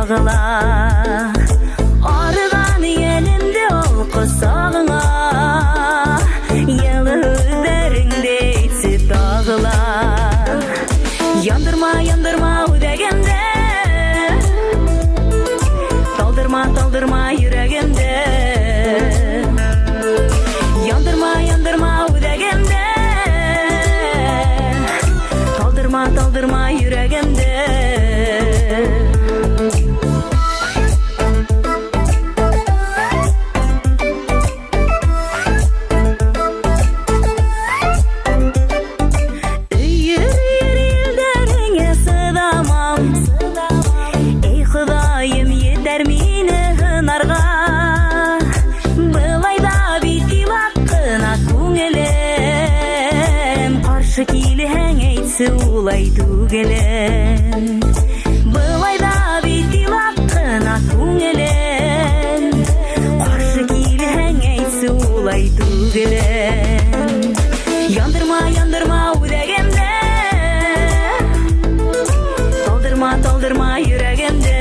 dağıla. Arıgan yelimde ol kusağına, yıldırında etsi dağıla. Yandırma yandırma udegimde, doldurma doldurma yüreğimde. Yandırma yandırma udegimde, doldurma doldurma yüreğimde. Улай түгелен Былайда беті лаққына көңелен Қаршы келің әйтсі улай түгелен Яндырма, яндырма өдегемде Толдырма, толдырма юрегемде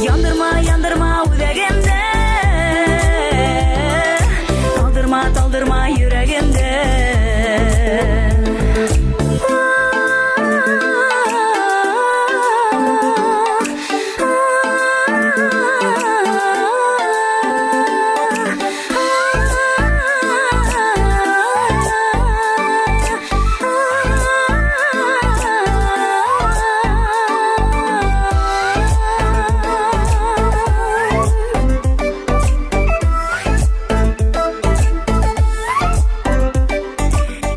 Яндырма, яндырма өдегемде Толдырма, толдырма юрегемде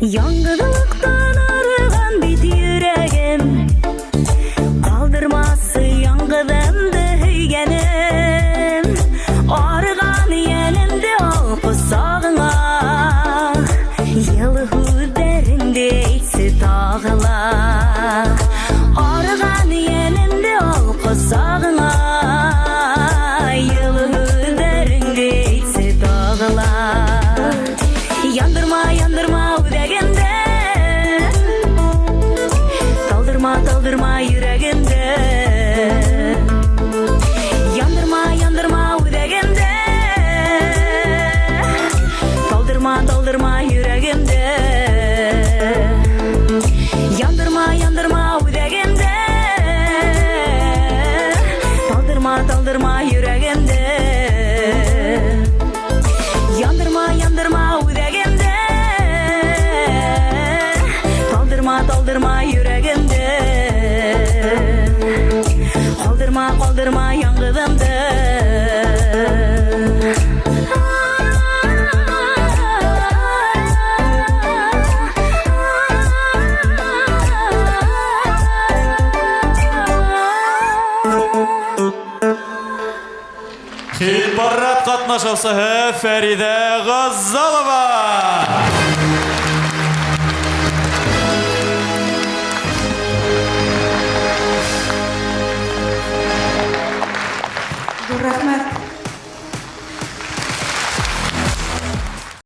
Yangıdıktan arıgan bit yüreğim Kaldırması yangıdımdı hüygenim Arıgan yelimde ol kusağına Yılı hüderinde etsi dağıla Arıgan yelimde ol kusağına Yılı hüderinde etsi dağıla Yandırma yandırma udegimde Doldurma doldurma yüreğimde Yandırma yandırma udegimde Doldurma doldurma yüreğimde Yandırma yandırma udegimde Doldurma doldurma yüreğimde Yandırma yandırma udegimde Doldurma doldurma yüreğimde Koldurma koldurma yangıdımdı Хит-парад катнашучысы Фәриде Ғаззалова. Рахмет.